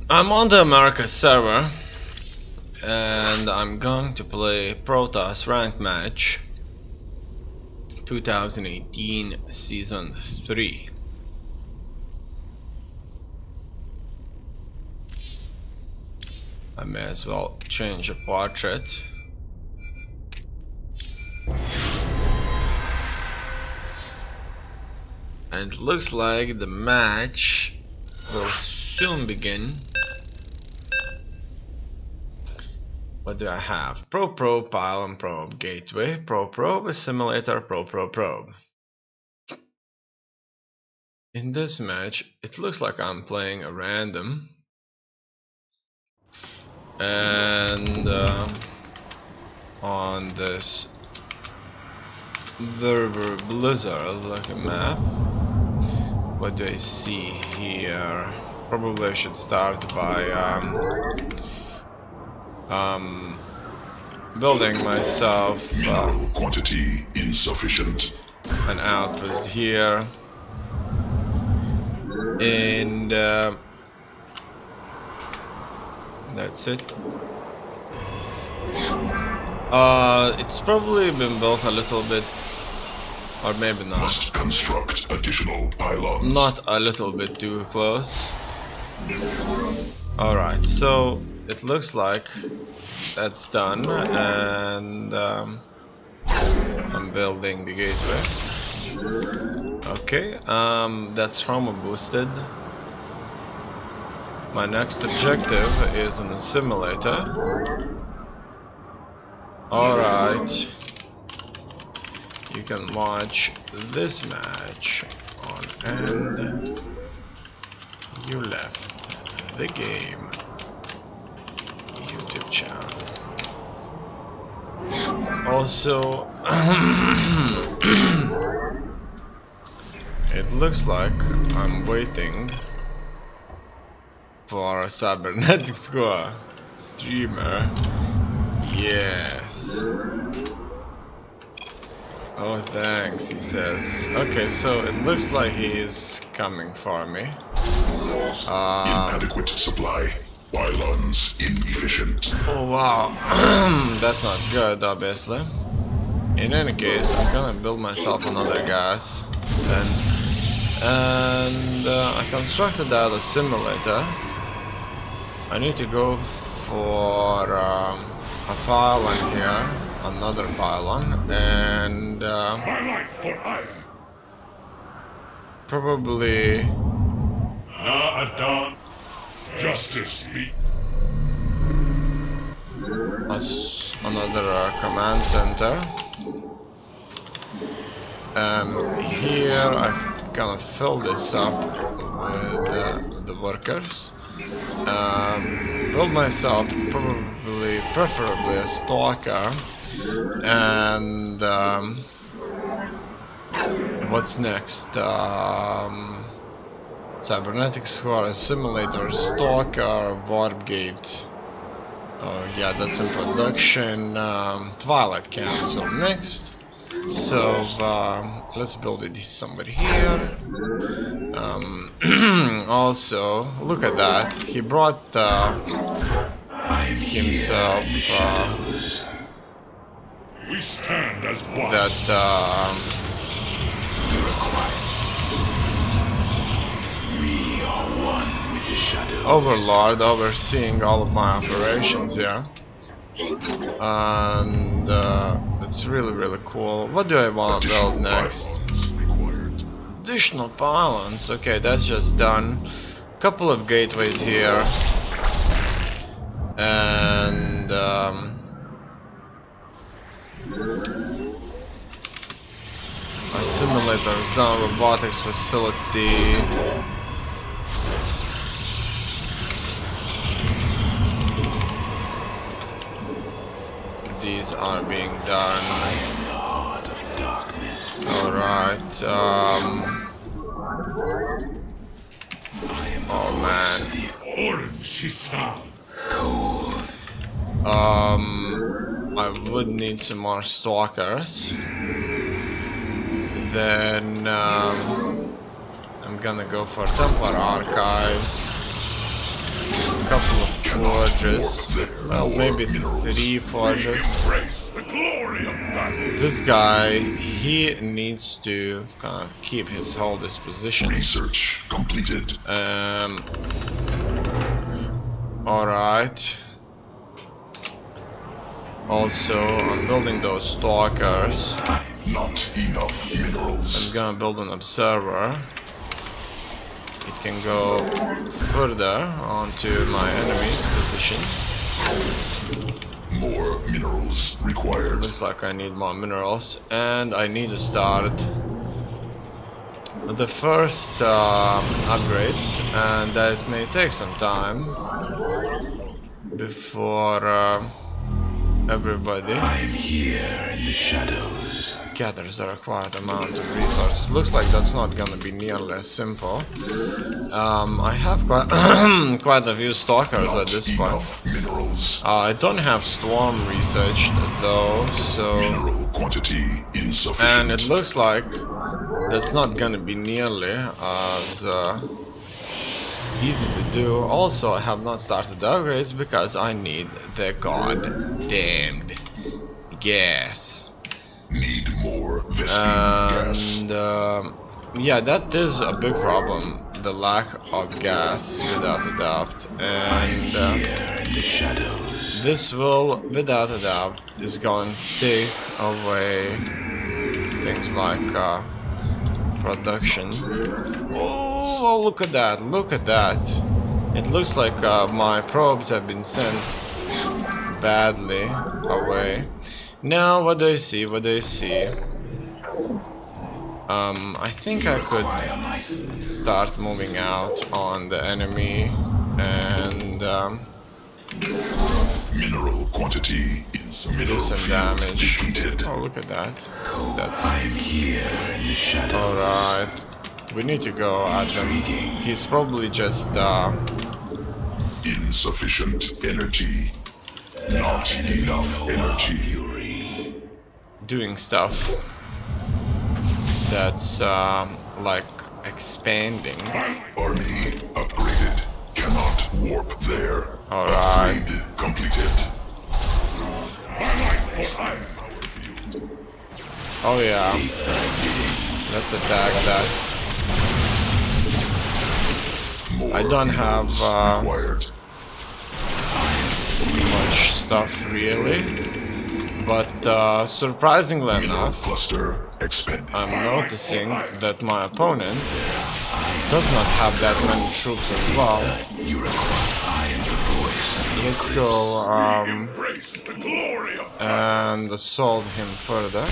I'm on the America server and I'm going to play Protoss ranked match 2018 season 3. I may as well change a portrait. And it looks like the match will soon begin. What do I have? Probe, pylon, probe, gateway, probe, simulator, probe. In this match, it looks like I'm playing a random. And on this Verver Blizzard looking map, what do I see here? Probably I should start by building myself mineral quantity insufficient. An outpost here, and that's it. It's probably been built a little bit, or maybe not. Must construct additional pylons. Not a little bit too close. Alright, so it looks like that's done, and I'm building the gateway. Okay, that's Homo boosted. My next objective is in the simulator. Alright, you can watch this match on And You Left the Game YouTube channel. Also, it looks like I'm waiting for a cybernetic squad streamer. Yes. Oh, thanks, he says. Okay, so it looks like he is coming for me. Inadequate supply. Pylons inefficient. Oh wow, that's not good, obviously. In any case, I'm gonna build myself another gas. And I constructed out a simulator. I need to go for a pylon here, another pylon, and probably Justice be. Another command center. Here I've gonna fill this up with the workers. Build myself preferably a stalker, and what's next? Cybernetic squad, a simulator, stalker, warp gate. Oh yeah, that's in production. Twilight Council next. So let's build it somebody here. Also, look at that. He brought himself We stand as one. that We are one with the shadow. Overlord overseeing all of my operations here. And that's really cool. What do I want to build next? Additional pylons. Okay, that's just done. Couple of gateways here, and a simulator is done. Robotics facility. These are being done. Alright, oh man. I would need some more stalkers. Then I'm gonna go for Templar Archives. couple of forges. Well, maybe 3 forges. This guy, he needs to kind of keep his whole disposition. Research completed. Alright. Also, I'm building those stalkers. Not enough minerals. I'm gonna build an observer. It can go further onto my enemy's position. More minerals required. Looks like I need more minerals, and I need to start the first upgrades, and that may take some time before everybody I'm here in the shadows. gathers the required amount of resources. Looks like that's not gonna be nearly as simple. I have quite a few stalkers at this point. Minerals. I don't have storm researched though, so Mineral quantity insufficient. and it looks like that's not gonna be nearly as easy to do. Also, I have not started the upgrades because I need the goddamned gas. Need more Vespene gas. And yeah, that is a big problem, the lack of gas, without a doubt. And Here in the shadows. this will, without a doubt, is going to take away things like production. Oh, look at that, look at that. It looks like my probes have been sent badly away. Now, what do I see? What do I see? I think I could start moving out on the enemy and Mineral quantity do some damage. depleted. Oh, look at that. That's I'm here in the shadows. alright. We need to go at him. He's probably just Insufficient energy. Not enough energy. doing stuff that's like expanding. Army upgraded. Cannot warp there. Alright. Upgrade completed. Oh yeah. Let's attack that. More I don't have required. much stuff really, but surprisingly enough, Cluster expended. I'm noticing that my opponent does not have that many troops as well. Let's go and assault him further.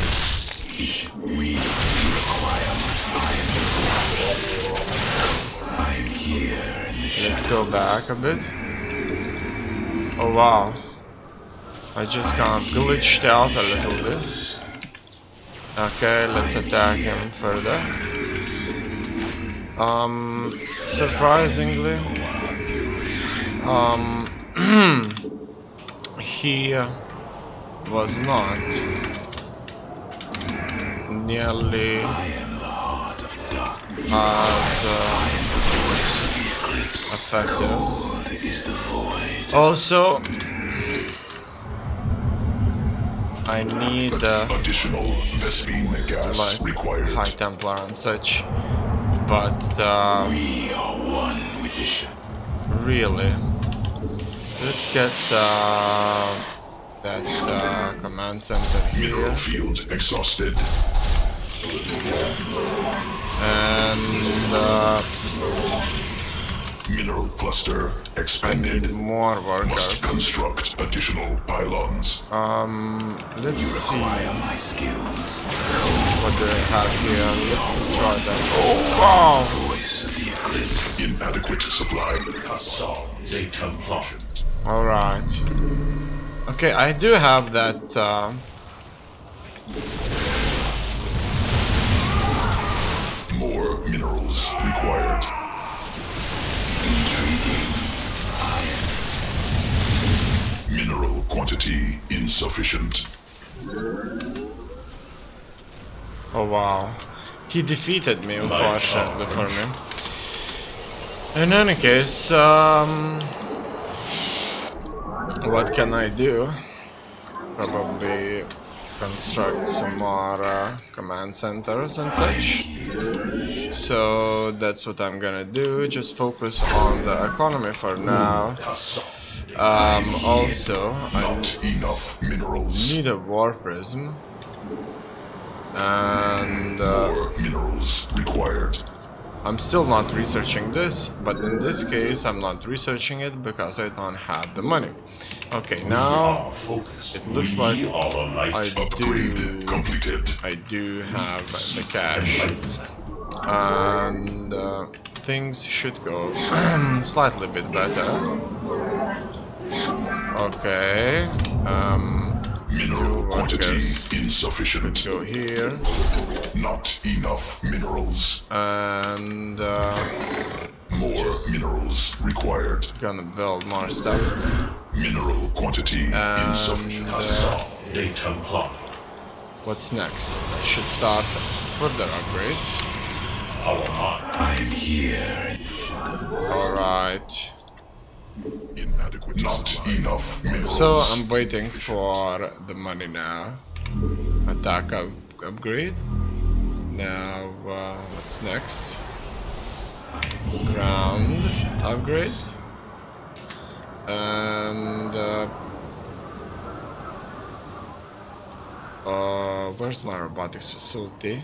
Let's go back a bit. Oh wow, I just kind of glitched out a little bit. Okay, let's attack him further. Surprisingly, he was not nearly as effective. Also, I need Additional Vespene gas like required. High Templar and such, but We are one with the shadow. really, let's get that command center Mineral here, field exhausted. and Mineral cluster I expanded. need more Must workers. construct additional pylons. Let's see My skills. what they have here. Let's destroy that. Oh wow! Voice of the eclipse. Inadequate supply. Alright. Okay, I do have that More minerals required. Mineral quantity insufficient. oh wow. He defeated me, unfortunately for me. In any case, What can I do? Probably construct some more command centers and such. So that's what I'm gonna do. Just focus on the economy for now. Also, I need a war prism, and more minerals required. I'm still not researching this, but in this case I'm not researching it because I don't have the money. Okay, now it looks like I do have the cash, and things should go slightly bit better. Okay, Mineral quantity insufficient. Could go here. Not enough minerals. And more minerals required. Gonna build more stuff. Mineral quantity insufficient. What's next? I should start further upgrades. I'm here. Alright. Inadequate. Not enough minerals. So I'm waiting for the money now. Attack upgrade. Now what's next? Ground upgrade. And where's my robotics facility?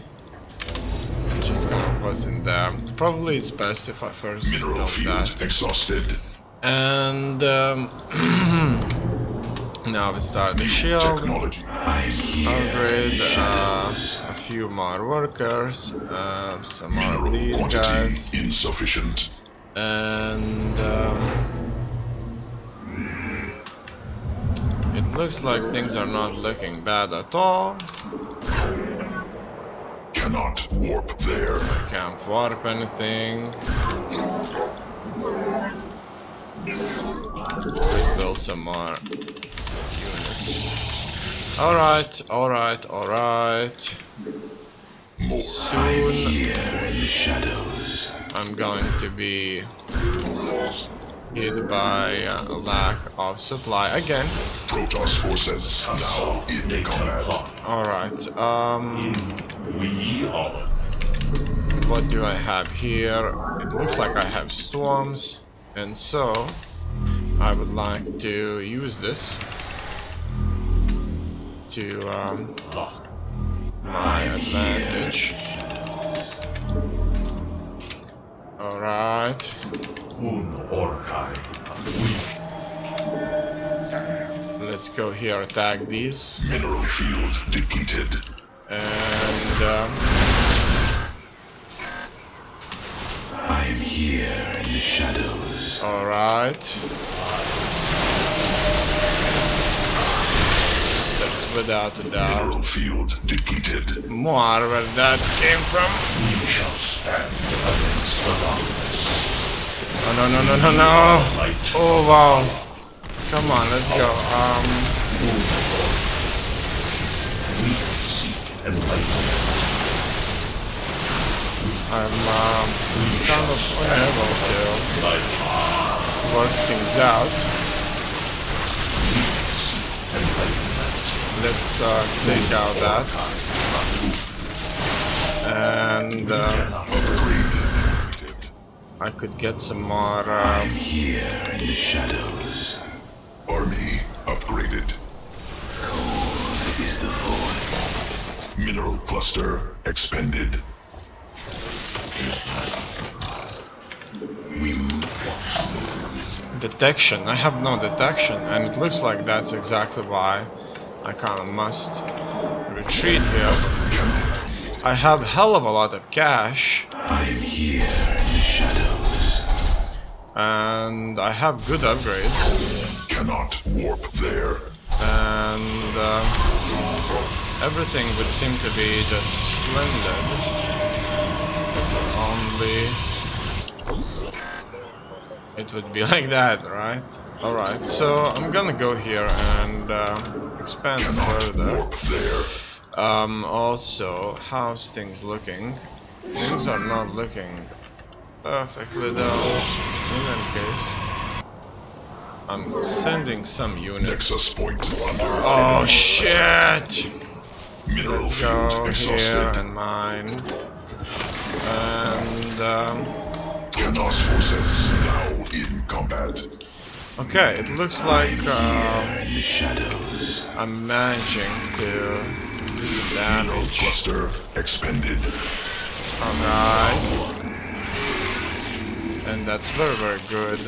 It just kind of wasn't there. Probably it's best if I first Mineral build field that. exhausted. And now we start the shield. Technology. Upgrade a few more workers, some more of these guys, insufficient. and it looks like things are not looking bad at all. Cannot warp there. I can't warp anything. Let's build some more units. Alright. More. Soon Here in the shadows. I'm going to be hit by a lack of supply again. Protoss forces now in combat. Alright, what do I have here? It looks like I have storms, and so I would like to use this to my advantage. Alright. Let's go here, attack these. Mineral field depleted. And I'm here in the shadows. alright. That's without a doubt. Mineral field depleted. More where that came from. We shall stand against the darkness. Oh no. Oh wow. Come on, let's go. I'm kind of unable to work things out. Let's take out that. And I could get some more. Here in the shadows. Army upgraded. Cold is the void. Mineral cluster expanded. We move. Detection. I have no detection, and it looks like that's exactly why I kind of must retreat here. I have hell of a lot of cash. I'm here in the shadows. And I have good upgrades. Cannot warp there. And everything would seem to be just splendid. Only it would be like that, right? Alright, so I'm gonna go here and expand further. Also, how's things looking? Things are not looking perfectly though, in any case. I'm sending some units. Nexus point under Oh shit! mineral Let's field go exhausted. here and mine. And Chaos forces now in combat. okay, it looks like In the shadows. I'm managing to do some Mineral damage. cluster expended. Alright. And that's very, very good.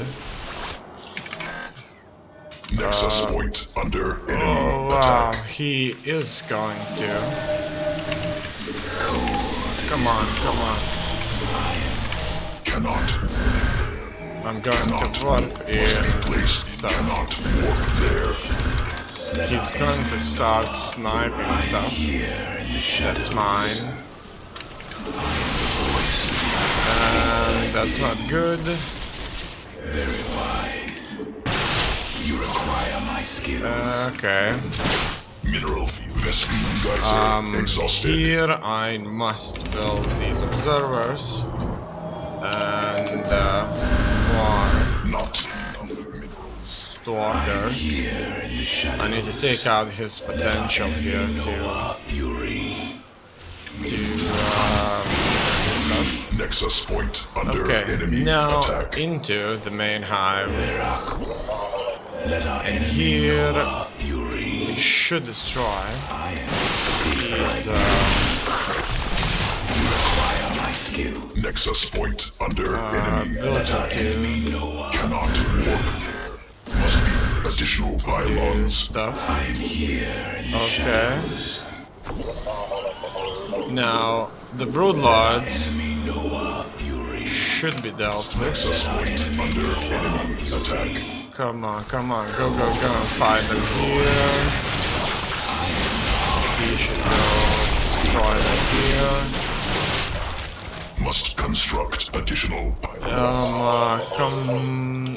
Nexus point under enemy Oh wow, attack. he is going to. Come on, come on. Cannot. I'm going to warp in Placed. stuff. Cannot warp there. He's going to start sniping stuff. That's mine. And that's not good. Very wise. You require my skills. Okay. Mineral field. Vespine geyser exhausted. Here I must build these observers. And more Not enough minerals. stalkers. Here in the shadows. I need to take out his potential here to Fury. stuff. Nexus point under Okay, enemy now attack. into the main hive. Let our And here we should destroy these Nexus point under enemy ability attack. to Cannot warp there. Must be additional do pylons. stuff. Okay. Now the broodlords should be dealt with. Nexus point under enemy attack. Come on, come on, go, go, go and fight them here. He should go destroy them here. Must construct additional pylons.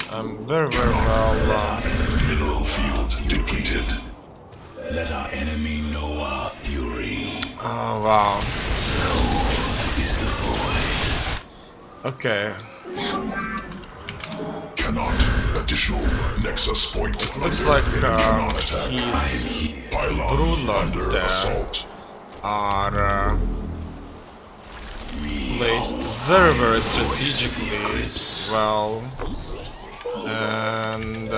I'm very, very well. Mineral field depleted. Let our enemy know our fury. Oh wow. Is the void. Okay. Cannot. Additional Nexus point. Looks under like enemy non-attack. his Pylon broodlords under there assault. are placed very, very strategically well. And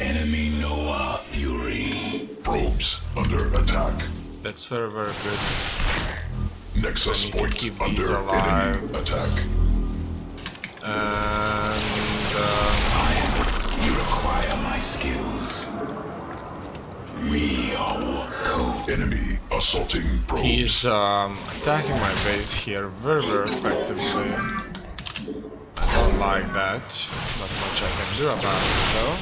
Enemy know our fury. Probes under attack. that's very, very good. Nexus I need to point keep these under alive. enemy attack. And You require my skills. We are code. Enemy assaulting probes. he's attacking my base here very, very effectively. I don't like that. Not much I can do about it though.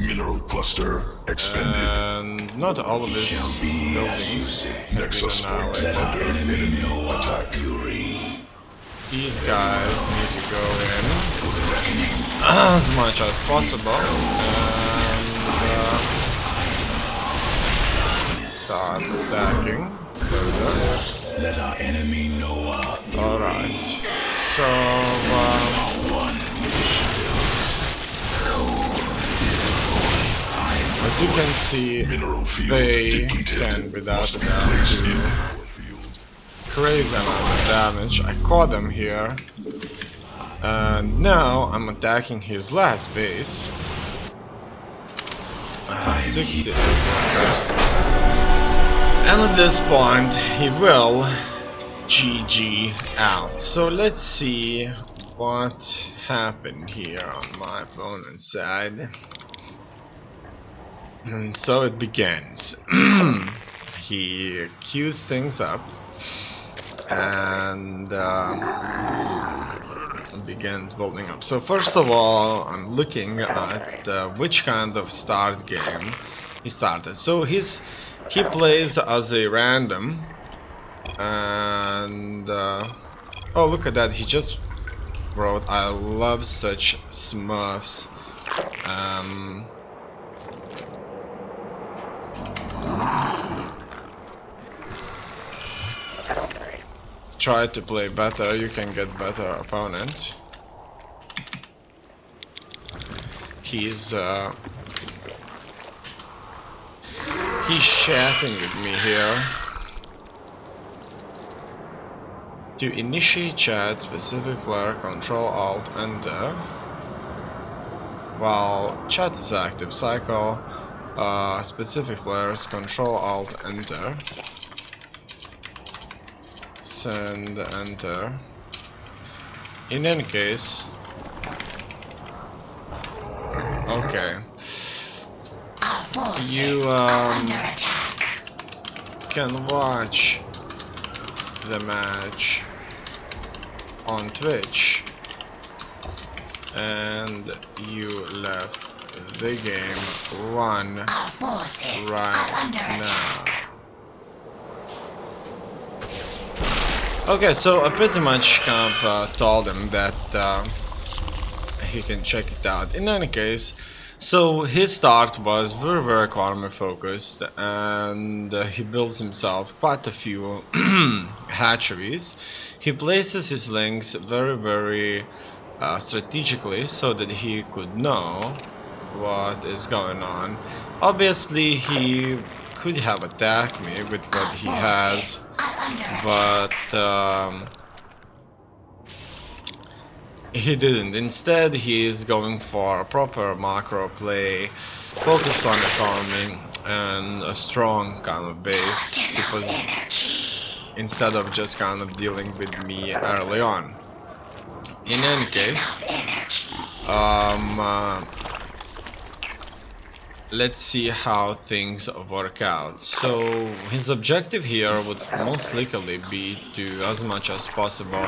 Mineral cluster expended. And not all of his buildings have Nexus been point annihilated. under enemy attack. These guys need to go in as much as possible and start attacking. Let our enemy know our fury. Alright, so as you can see, Mineral field they depleted. can without Must a be doubt placed do in our field. crazy amount of damage. I caught them here. And now I'm attacking his last base. I have 68 workers. And at this point he will GG out. So let's see what happened here on my opponent's side. And so it begins. He queues things up and begins building up. So first of all, I'm looking at which kind of start game he started. So he plays as a random, and oh, look at that, he just wrote, "I love such Smurfs." Try to play better, you can get better opponent. he's chatting with me here. To initiate chat, specific player, Control Alt Enter. While chat is active, cycle specific players, Control Alt Enter. Send Enter. In any case, okay. You can watch the match on Twitch, and you left the game run right now. Okay, so I pretty much kind of told him that he can check it out. In any case, so his start was very economy focused, and he builds himself quite a few hatcheries. He places his links very strategically so that he could know what is going on. Obviously he could have attacked me with what he has, but he didn't. Instead, he is going for a proper macro play, focused on economy and a strong kind of base, instead of just kind of dealing with me early on. In any case, let's see how things work out. So his objective here would most likely be to, as much as possible,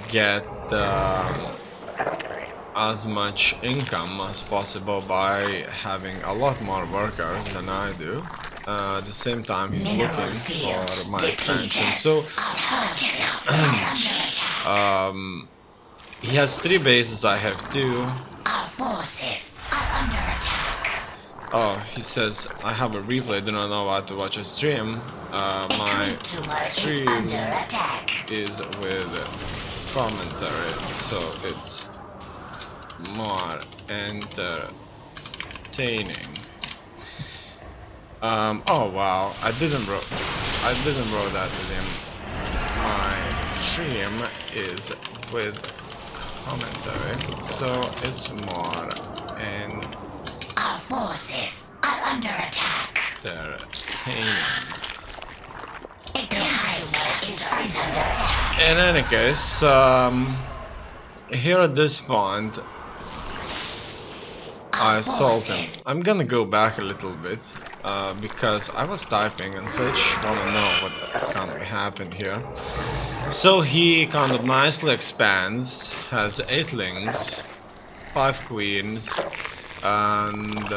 get as much income as possible by having a lot more workers than I do. At the same time, he's looking for my expansion. So he has 3 bases, I have 2. Oh, he says I have a replay, do not know how to watch a stream. My stream is with commentary, so it's more entertaining. Oh wow, I didn't wrote that to him. My stream is with commentary, so it's more Our forces are under attack. entertaining. Is under attack. In any case, here at this point, I sold him. I'm gonna go back a little bit, because I was typing and such, wanna know what kind of happened here. So he kind of nicely expands, has 8 lings, 5 queens, and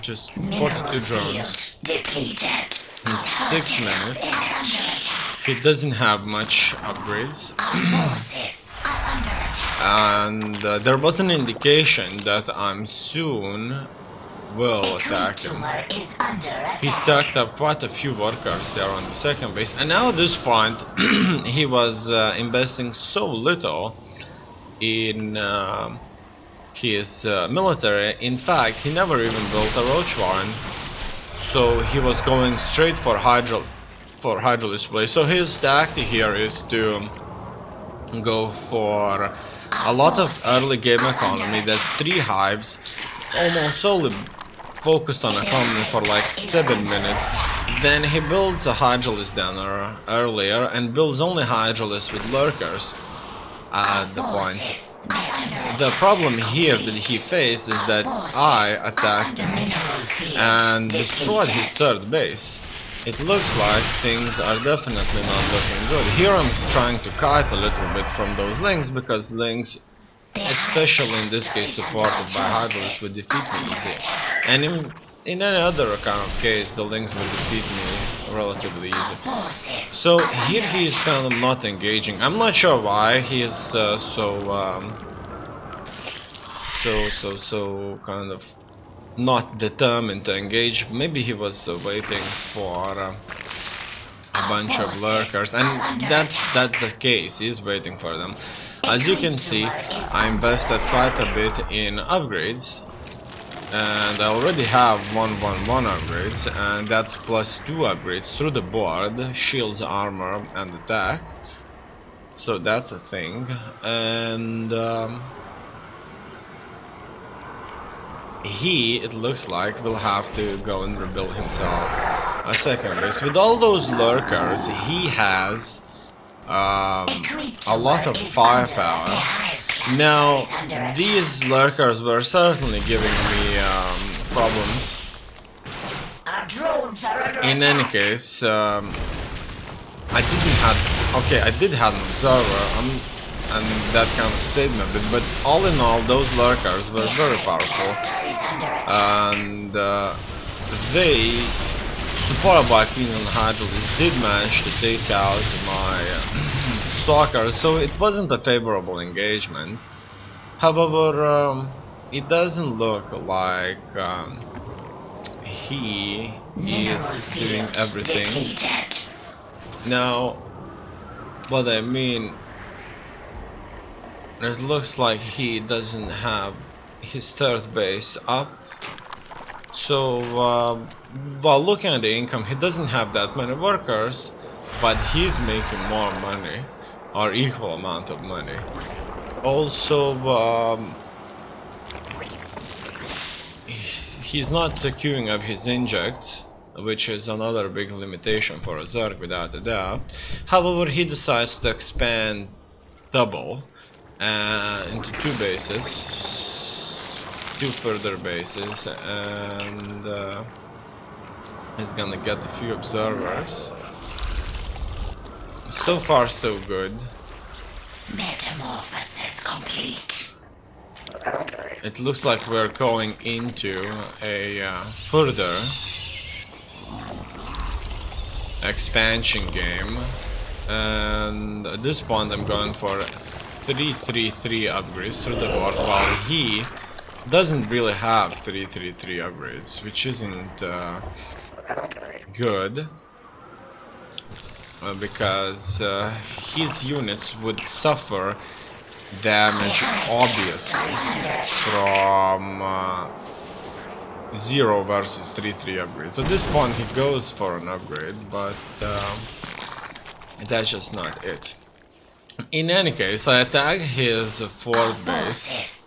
just 42 drones in 6 minutes. He doesn't have much upgrades. And there was an indication that I'm soon will attack him. He stacked up quite a few workers there on the second base, and now at this point he was investing so little in his military. In fact, he never even built a roach warren, so he was going straight for hydro display. So his tactic here is to go for a lot of early game economy. There's 3 hives, almost solely focused on economy for like 7 minutes. Then he builds a hydralis dinner earlier and builds only hydralis with lurkers at the point. The problem here that he faced is that I attacked him and destroyed his 3rd base. It looks like things are definitely not looking good. Here I'm trying to kite a little bit from those links, because links, especially in this case supported by hydralis, would defeat me easy. And in any other kind of case, the links will defeat me relatively easy. So here he is kind of not engaging. I'm not sure why he is so kind of not determined to engage. Maybe he was waiting for a bunch of lurkers, and that's the case. He's waiting for them. As you can see, I invested quite a bit in upgrades, and I already have 111 upgrades, and that's plus 2 upgrades through the board: shields, armor, and attack. So that's a thing. And it looks like, will have to go and rebuild himself a second base. With all those lurkers, he has a lot of firepower. Now, these lurkers were certainly giving me problems. In any case, I did have an observer, and that kind of saved me a bit, but all in all, those lurkers were very powerful, and they, supported by Queen and Hydralis, did manage to take out my stalkers, so it wasn't a favorable engagement. However, it doesn't look like he is doing everything. Now, what I mean, it looks like he doesn't have his third base up. So, while looking at the income, he doesn't have that many workers, but he's making more money, or equal amount of money. Also, he's not queuing up his injects, which is another big limitation for a Zerg without a doubt. However, he decides to expand double into 2 bases, 2 further bases, and he's gonna get a few observers. So far so good. Metamorphosis complete. It looks like we're going into a further expansion game, and at this point I'm going for 333 upgrades through the board, while he doesn't really have 333 upgrades, which isn't good, because his units would suffer damage obviously from 0 versus 3-3 upgrades. At this point he goes for an upgrade, but that's just not it. In any case, I attack his 4th base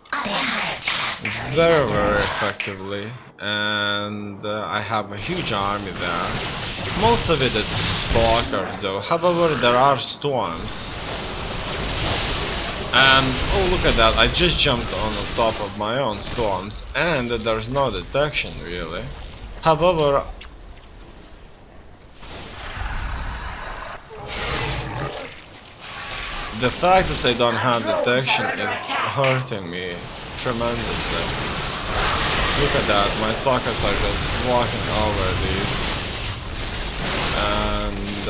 very effectively, and I have a huge army there. Most of it is stalkers though, however there are storms. And oh, look at that, I just jumped on the top of my own storms, and there's no detection really. However, the fact that they don't have detection is hurting me tremendously. Look at that, my stalkers are just walking over these, and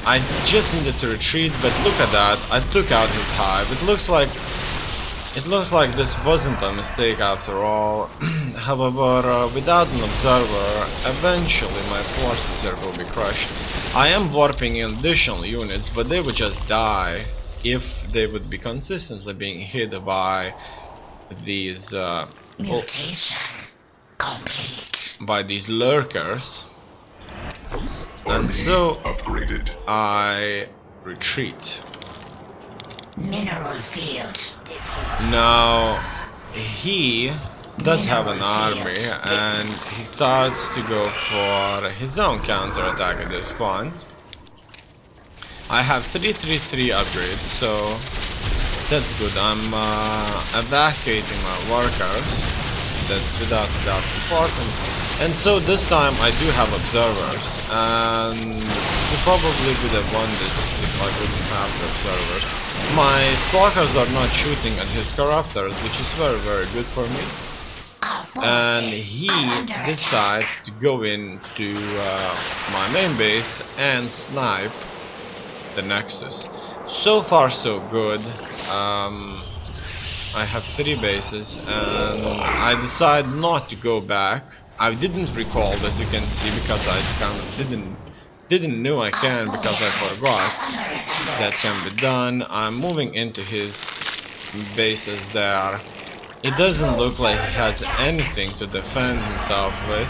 I just needed to retreat, but look at that, I took out his hive. It looks like this wasn't a mistake after all. However, without an observer, eventually my forces here will be crushed. I am warping in additional units, but they would just die if they would be consistently being hit by these mutation complete. By these lurkers. And so upgraded. I retreat. Mineral field. Now he does have an army, and he starts to go for his own counterattack at this point. I have 333 upgrades, so that's good. I'm evacuating my workers. That's without a doubt important. And so this time I do have observers, and he probably would have won this if I wouldn't have the observers. My stalkers are not shooting at his corruptors, which is very good for me. And he decides to go into my main base and snipe the Nexus. So far so good. I have 3 bases, and I decide not to go back. I didn't recall, as you can see, because I kind of didn't didn't know I can because I forgot that can be done. I'm moving into his bases there. It doesn't look like he has anything to defend himself with,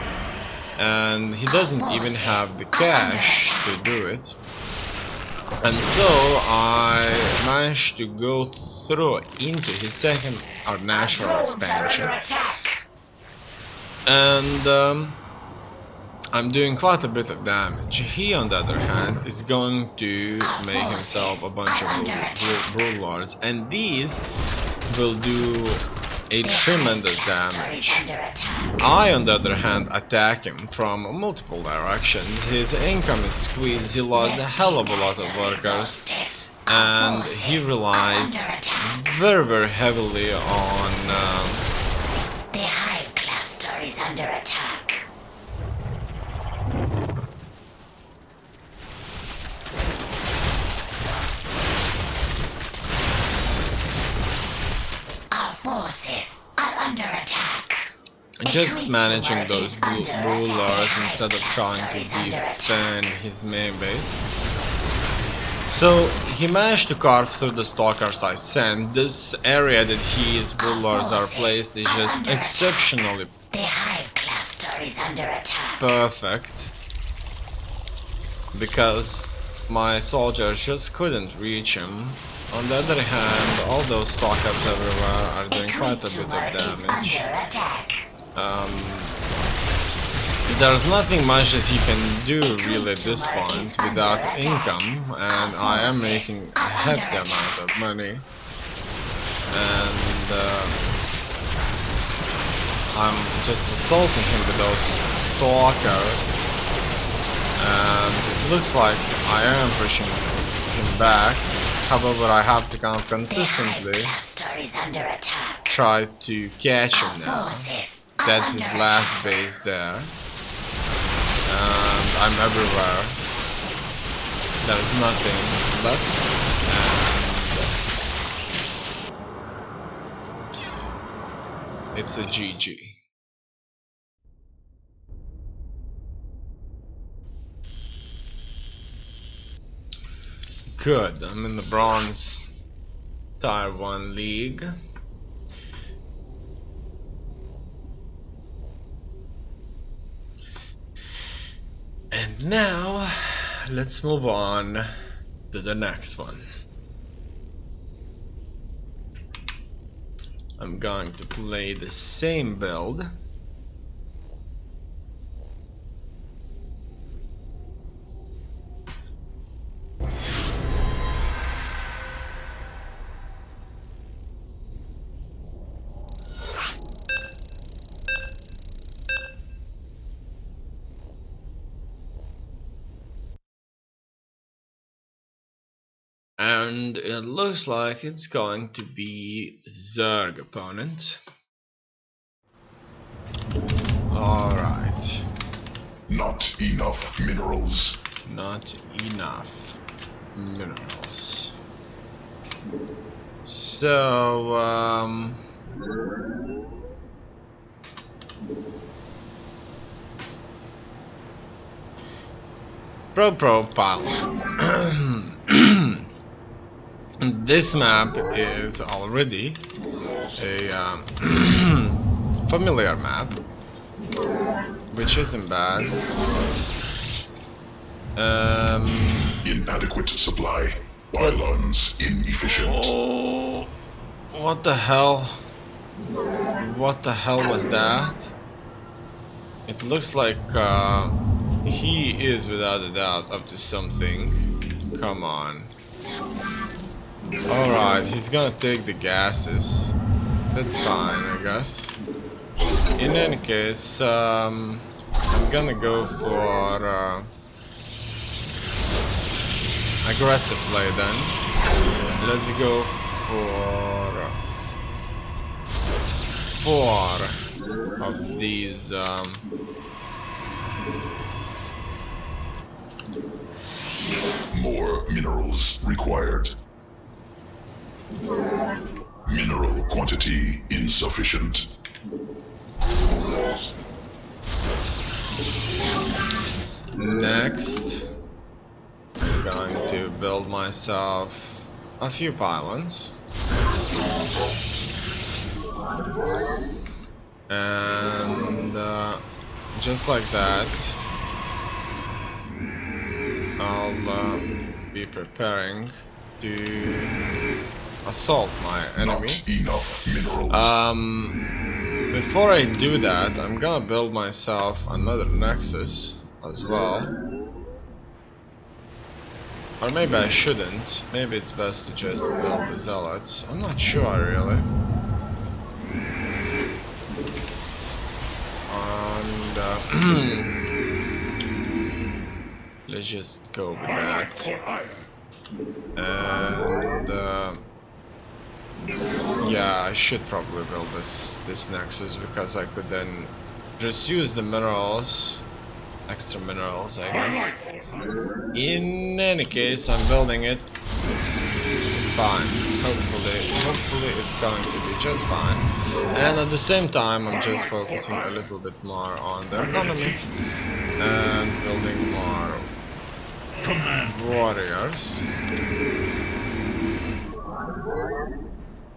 and he doesn't even have the cash to do it. And so I managed to go through into his second or natural expansion, and I'm doing quite a bit of damage. He, on the other hand, is going to make himself a bunch of brood lords, and these will do a tremendous damage. I, on the other hand, attack him from multiple directions. His income is squeezed, he lost a hell of a lot of workers, and he relies very heavily on... The hive cluster is under attack. Our forces are under attack. just managing those rulers instead of trying to defend his main base. So he managed to carve through the stalkers I sent. This area that his rulers are placed is just exceptionally The hive cluster is under attack. perfect, because my soldiers just couldn't reach him. On the other hand, all those stalkers everywhere are doing quite a bit of damage. There's nothing much that he can do really at this point without income, and I am making a hefty amount of money, and I'm just assaulting him with those stalkers, and it looks like I am pushing him back. However, I have to kind of consistently try to catch him now. That's his last base there. And I'm everywhere. There's nothing left. And it's a GG. Good, I'm in the bronze Tier 1 league. And now, let's move on to the next one. I'm going to play the same build. And it looks like it's going to be Zerg opponent. Alright. Not enough minerals. Not enough minerals. So, Pro pilot. This map is already a familiar map, which isn't bad. Inadequate supply. Pylons inefficient. Oh, what the hell? What the hell was that? It looks like he is without a doubt up to something. Come on. Alright, he's gonna take the gases. That's fine, I guess. In any case, I'm gonna go for aggressive play then. Let's go for 4 of these More minerals required. Mineral quantity insufficient. Next, I'm going to build myself a few pylons. And just like that, I'll be preparing to assault my enemy. Not enough minerals. Before I do that, I'm gonna build myself another nexus as well. Or maybe I shouldn't. Maybe it's best to just build the zealots. I'm not sure really. And let's just go with that. And yeah, I should probably build this nexus, because I could then just use the minerals, extra minerals, I guess. In any case, I'm building it. It's fine. Hopefully it's going to be just fine. And at the same time, I'm just focusing a little bit more on the economy and building more warriors.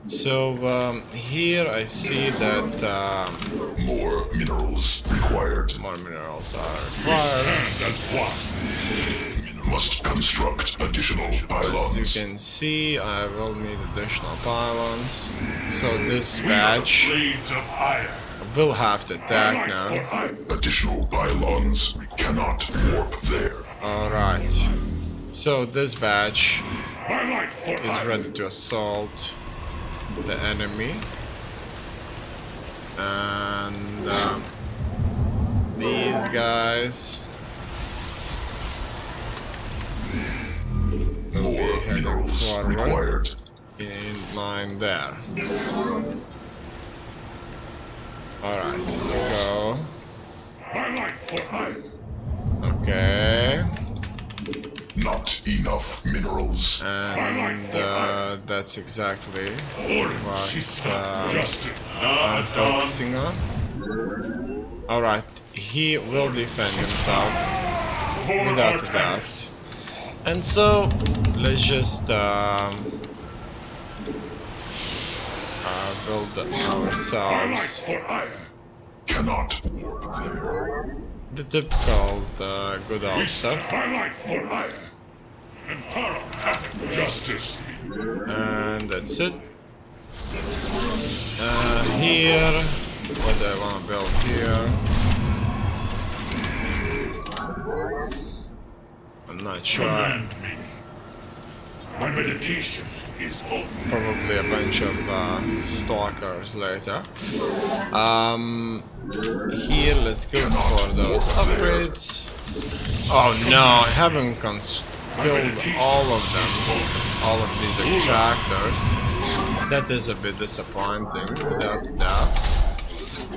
So here I see that More minerals required. more minerals are required. That's why. Must construct additional As pylons. you can see, I will need additional pylons. So this batch Blades of iron. will have to attack now. Additional pylons cannot warp there. Alright. So this batch is ready to assault the enemy. And these guys will be More heading minerals forward required. in line there. Alright, here we go. Okay. Not enough minerals. And that's exactly what I'm focusing on. Alright, he will defend himself without a doubt. And so, let's just build ourselves Cannot warp there. the typical good old stuff. Justice. And that's it. Here, what do I want to build here? I'm not sure. My meditation is over. Probably a bunch of stalkers later. Here, let's go for those upgrades. Oh no, I haven't killed all of them, all of these extractors. That is a bit disappointing, without a doubt.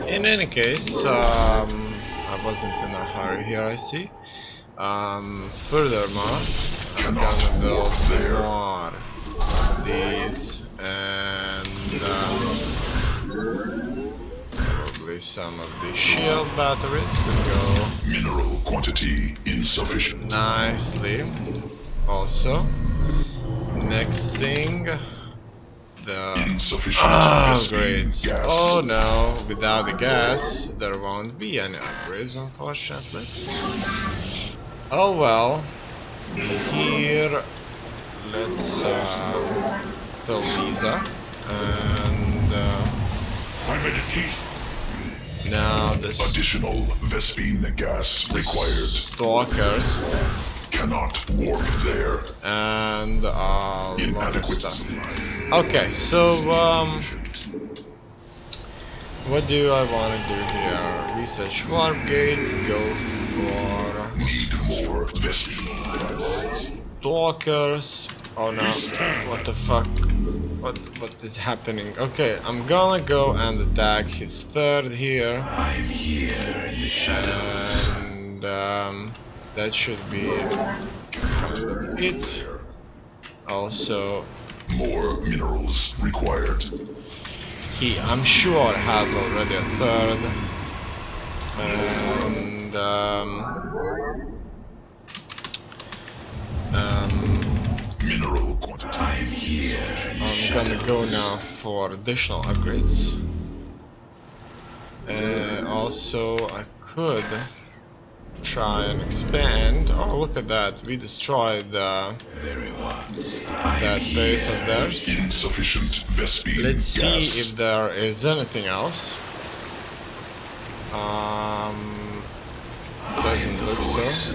In any case, I wasn't in a hurry here, I see. Furthermore, I'm gonna build more of these, and probably some of the shield batteries could go Mineral quantity insufficient. nicely. Also, next thing, the Insufficient upgrades. gas. Oh no, without the gas, there won't be any upgrades, unfortunately. Oh well. Here, let's fill these up, and My meditation. now this Additional Vespine gas required. stalkers Cannot warp there. and a lot of Inadequate stuff. supply. Okay, so what do I want to do here? Research warp gate. Go for Need more Vespine. stalkers. Oh no! What the fuck? What is happening? Okay, I'm gonna go and attack his third here, I'm here in the shadows. and that should be kind of it. Also, More minerals required. he, I'm sure, has already a third, and mineral quantity. I'm here. I'm gonna go now for additional upgrades. Also, I could try and expand. Oh, look at that! We destroyed that base of theirs. Insufficient Vespine Let's see gas. if there is anything else. Doesn't look so.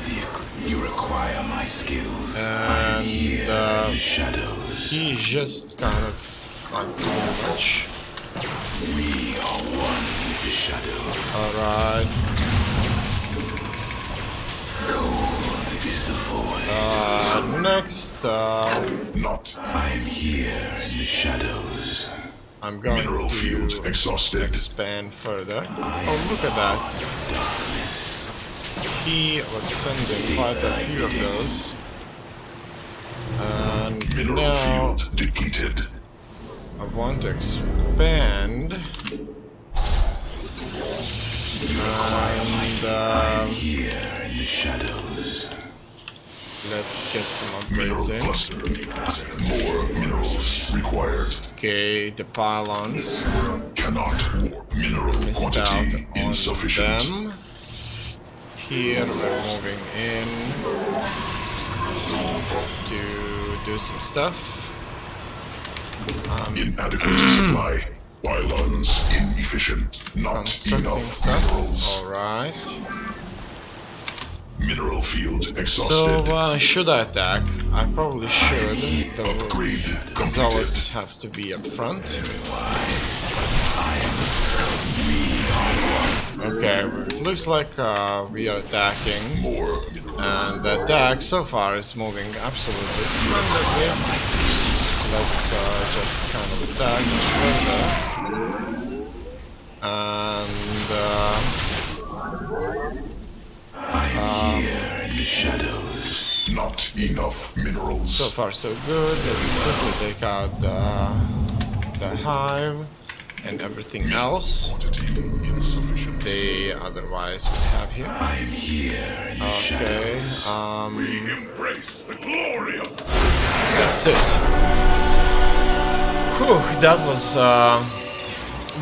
You require my skills. And Shadows. he's just kind of not doing much. We are one with the shadow. Alright. Cold is the void. Next, Not I'm here in the shadows. I'm going mineral field to exhausted. expand further. Oh, look at that. He was sending quite a few of those. And Mineral now field depleted. I want to expand. And Here in the shadows. let's get some Mineral upgrades in. cluster. More minerals required. Okay, the pylons. Cannot warp. Mineral Missed out quantity on insufficient. them. Here we're moving in to do some stuff. Inadequate supply. Pylons inefficient. Not Constructing enough stuff. minerals. Alright. Mineral field exhausted. So, should I attack? I probably should. The Upgrade completed. zealots have to be up front. Okay, it looks like we are attacking. More minerals. And the attack so far is moving absolutely splendidly. Let's just kind of attack further. And Here in the shadows. Not enough minerals. so far so good. Let's quickly take out the hive and everything else Quantity insufficient. they otherwise would have here. I'm here in the Okay, Embrace the glory of that's it. Whew, that was a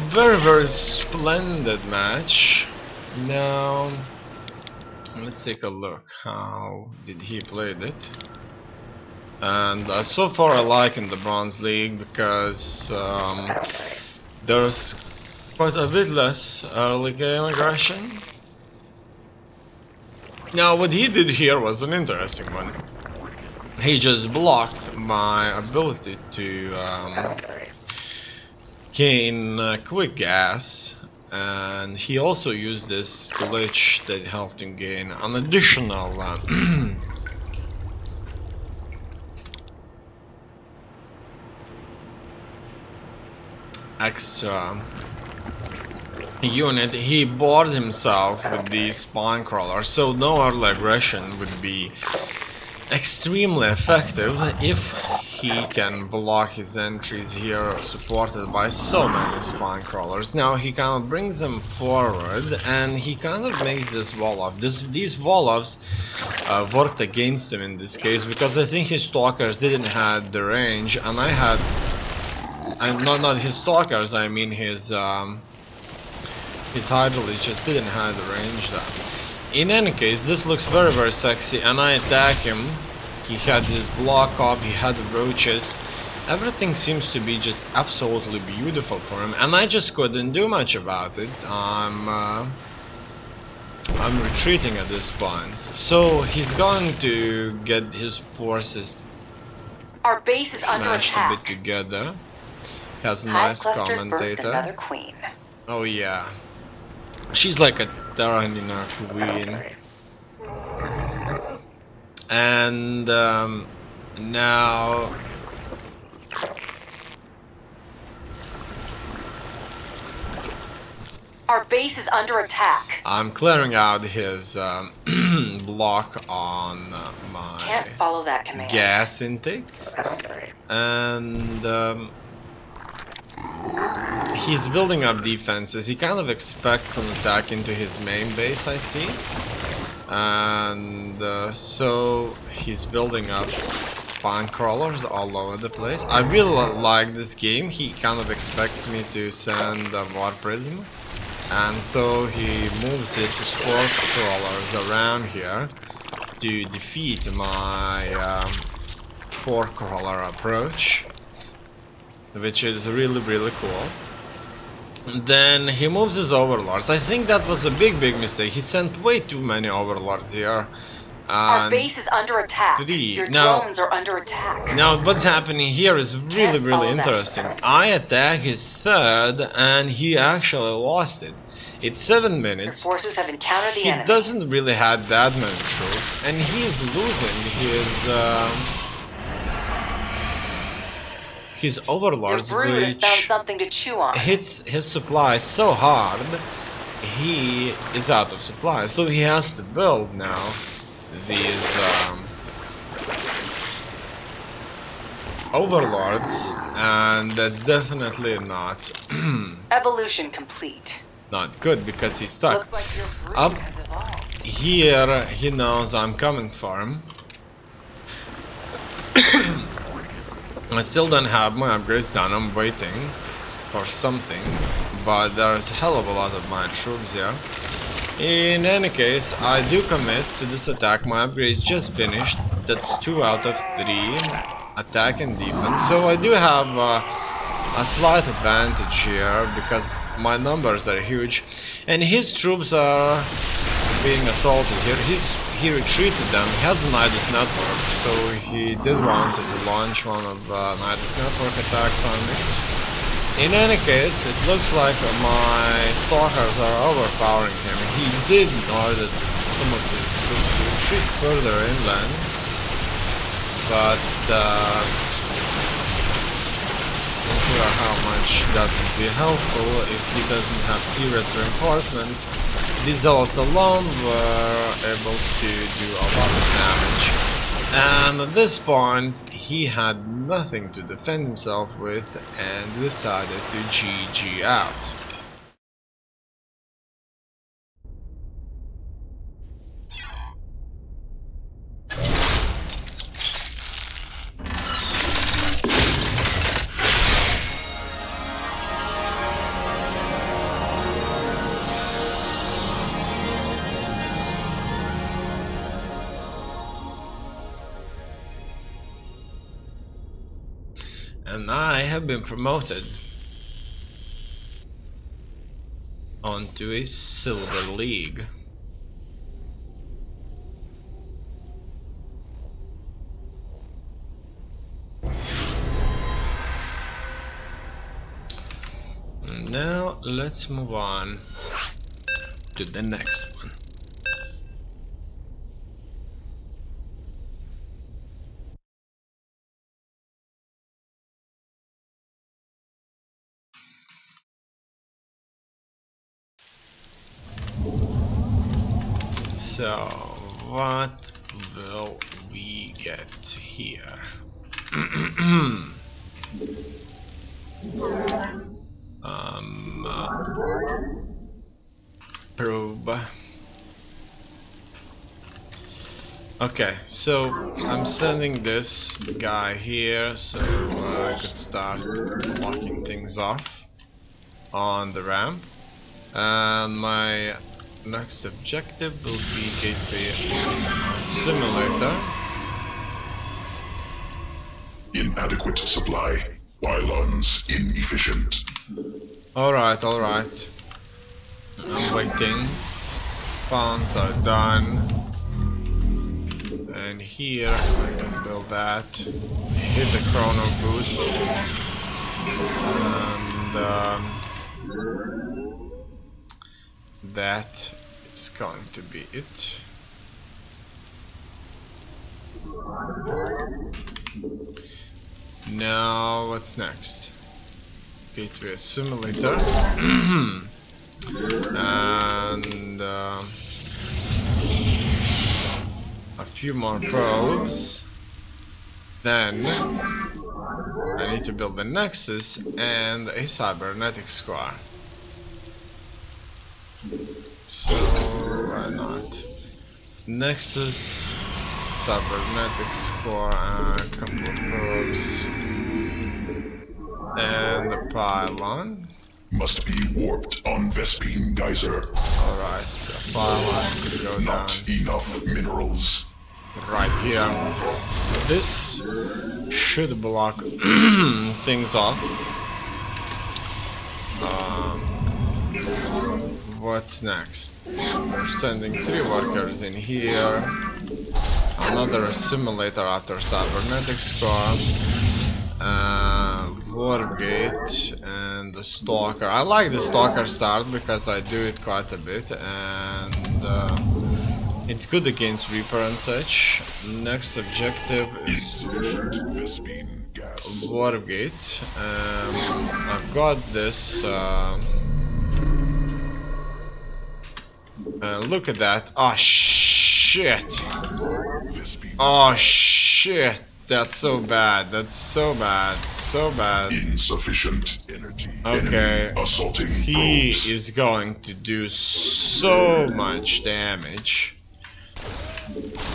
very, very splendid match. Now, let's take a look. How did he play it? And so far I like in the Bronze League because there's quite a bit less early game aggression. Now what he did here was an interesting one. He just blocked my ability to gain quick gas, and he also used this glitch that helped him gain an additional extra unit. He bored himself with these spine crawlers, so no early aggression would be extremely effective if he can block his entries here, supported by so many spine crawlers. Now he kind of brings them forward and he kind of makes this wall off. These wall offs worked against him in this case because I think his stalkers didn't have the range, and I had not his stalkers, I mean his hydraulics just didn't have the range there. In any case, this looks very, very sexy, and I attack him. He had his block up, he had the roaches. Everything seems to be just absolutely beautiful for him, and I just couldn't do much about it. I'm retreating at this point. So he's going to get his forces Our base is under smashed a bit attack. together. Has a Hive nice clusters birthed commentator. another queen. Oh yeah. She's like a Terranina queen. And now Our base is under attack. I'm clearing out his block on my Can't follow that command. gas intake. And he's building up defenses. He kind of expects an attack into his main base, I see. And so he's building up spawn crawlers all over the place. I really like this game. He kind of expects me to send a war prism, and so he moves his spore crawlers around here to defeat my spore crawler approach, which is really cool. Then he moves his overlords. I think that was a big mistake. He sent way too many overlords here. Our base is under attack. Your drones are under attack. Now what's happening here is really interesting. I attack his third and he actually lost it. It's 7 minutes. Your forces have encountered the enemy. He doesn't really have that many troops and he's losing his overlords, Your brood has which found something to chew on. hits his supplies so hard, he is out of supplies. So he has to build now these overlords, and that's definitely not Evolution complete. not good because he's stuck. Looks like your brood Up has evolved. here, he knows I'm coming for him. I still don't have my upgrades done. I'm waiting for something, but there's a hell of a lot of my troops here. In any case, I do commit to this attack. My upgrades just finished. That's 2 out of 3 attack and defense, so I do have a slight advantage here because my numbers are huge, and his troops are being assaulted here. He retreated them. He has a Nidus network, so he did want to launch one of Nidus network attacks on me. In any case, it looks like my stalkers are overpowering him. He did order some of his troops to retreat further inland, but not sure how much that would be helpful if he doesn't have serious reinforcements. These zealots alone were able to do a lot of damage, and at this point he had nothing to defend himself with and decided to GG out. And I have been promoted onto a silver league. And now let's move on to the next one. So, what will we get here? Probe. Okay, so I'm sending this guy here so I could start blocking things off on the ramp. And my next objective will be Gateway Simulator. Inadequate supply. Pylons inefficient. Alright. I'm waiting. Spawns are done. And here I can build that. Hit the chrono boost. And that is going to be it. Now what's next? Gateway Simulator. And a few more probes. Then I need to build a Nexus and a Cybernetics Core. So why not? Nexus, cybernetics core, a couple of probes, and the pylon. Must be warped on Vespine Geyser. Alright, the pylon could go Not down enough minerals. right here. This should block things off. What's next? We're sending 3 workers in here. Another assimilator after cybernetics core. Warp gate and the stalker. I like the stalker start because I do it quite a bit, and it's good against Reaper and such. Next objective is warp gate. I've got this. Look at that. Oh shit. Oh shit. That's so bad. That's so bad. So bad. Insufficient energy. Okay. Assaulting He probes. is going to do so much damage.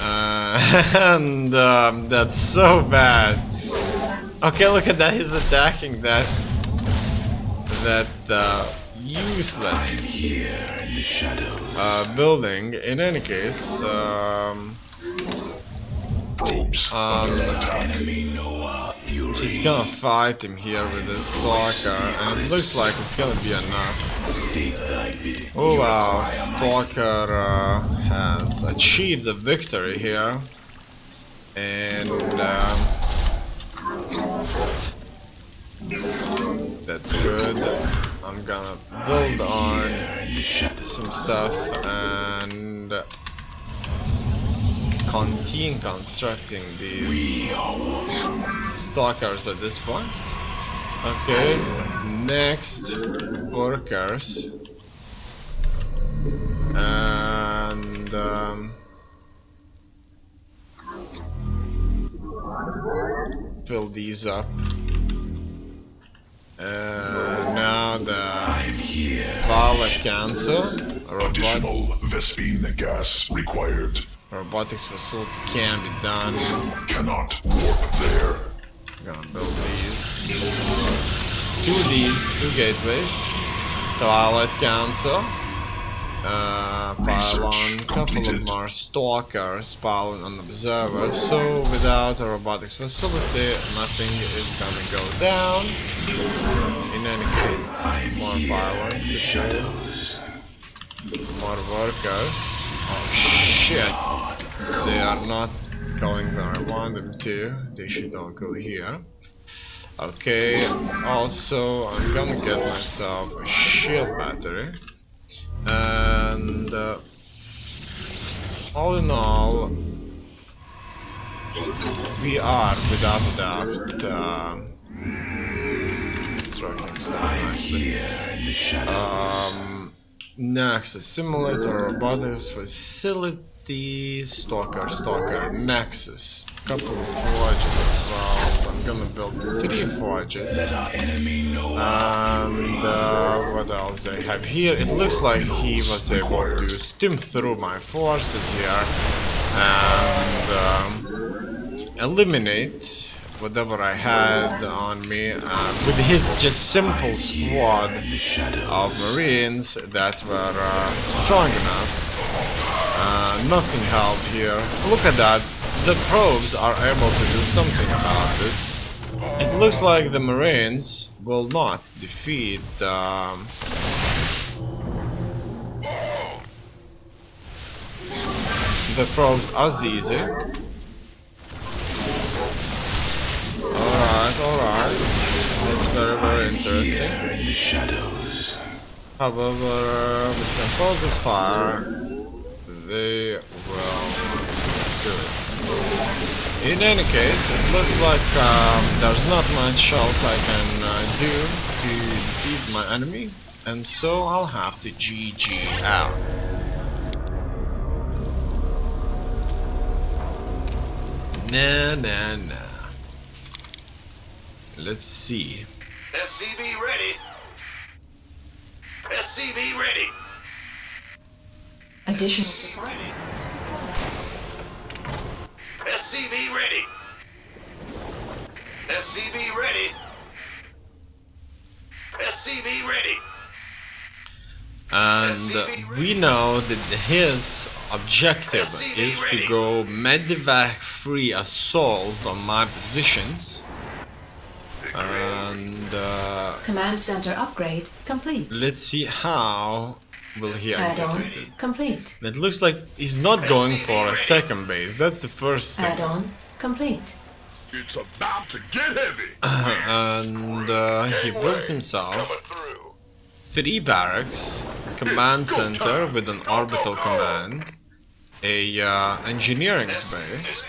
And that's so bad. Okay, look at that. He's attacking that useless Here in the shadows. building. In any case, Probes under attack. Enemy know our fury. just gonna fight him here with this stalker, and it looks like it's gonna be enough. State thy bidding. Oh wow, stalker has achieved a victory here, and that's good. I'm gonna build on some stuff and continue constructing these stalkers at this point. Okay, next workers, and fill these up. Now the Violet Council, Additional Vespine gas required. robotics facility can be done. Cannot warp there. I'm gonna build these. 2 gateways. Violet Council. Pylon, couple of more stalkers, pylon and observers. So without a robotics facility, nothing is gonna go down. In any case, more pylons, good. More workers. Oh shit! They are not going where I want them to. They should all go here. Okay, also I'm gonna get myself a shield battery. And all in all, we are without a doubt constructing stuff nicely. Next, a simulator, robotics facility, stalker, nexus, couple of forges as well. So I'm gonna build 3 forges. And what else they have here? It looks like he was able to skim through my forces here and eliminate whatever I had on me with his just simple squad of marines that were strong enough. Nothing helped here. Look at that. The probes are able to do something about it. It looks like the marines will not defeat the probes as easy. Alright. That's very interesting. However, with some focus fire, they will do it. In any case, it looks like there's not much else I can do to defeat my enemy, and so I'll have to GG out. Nah. Let's see. SCV ready. SCV ready. Additional support. SCV ready. SCV ready. SCV ready. And we know that his objective is to go medevac free assault on my positions. And command center upgrade complete. Let's see how will he execute it. Complete. It looks like he's not going for a second base. That's the first thing. Add-on complete. It's about to get heavy. And he builds himself 3 barracks, command center with an orbital command, a engineering base,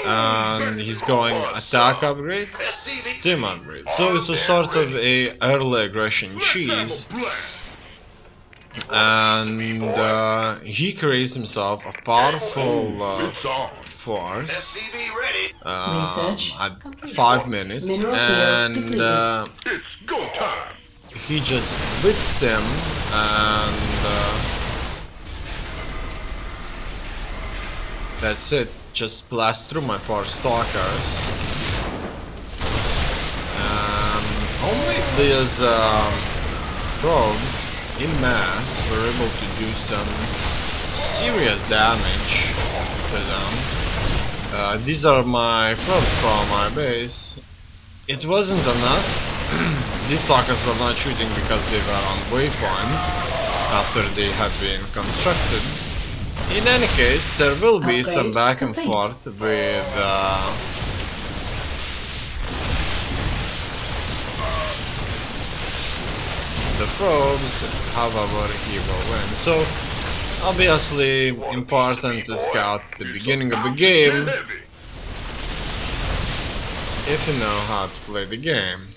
and he's going attack upgrades, stim upgrades. So it's a sort of a early aggression cheese. And he creates himself a powerful force at 5 minutes, and It's go time. he just whips them and that's it. Just blast through my 4 stalkers. Only these probes in mass were able to do some serious damage to them. These are my probes for my base. It wasn't enough. These stalkers were not shooting because they were on waypoint after they had been constructed. In any case, there will be some back and forth with the probes, however he will win. So, obviously important to scout the beginning of the game if you know how to play the game.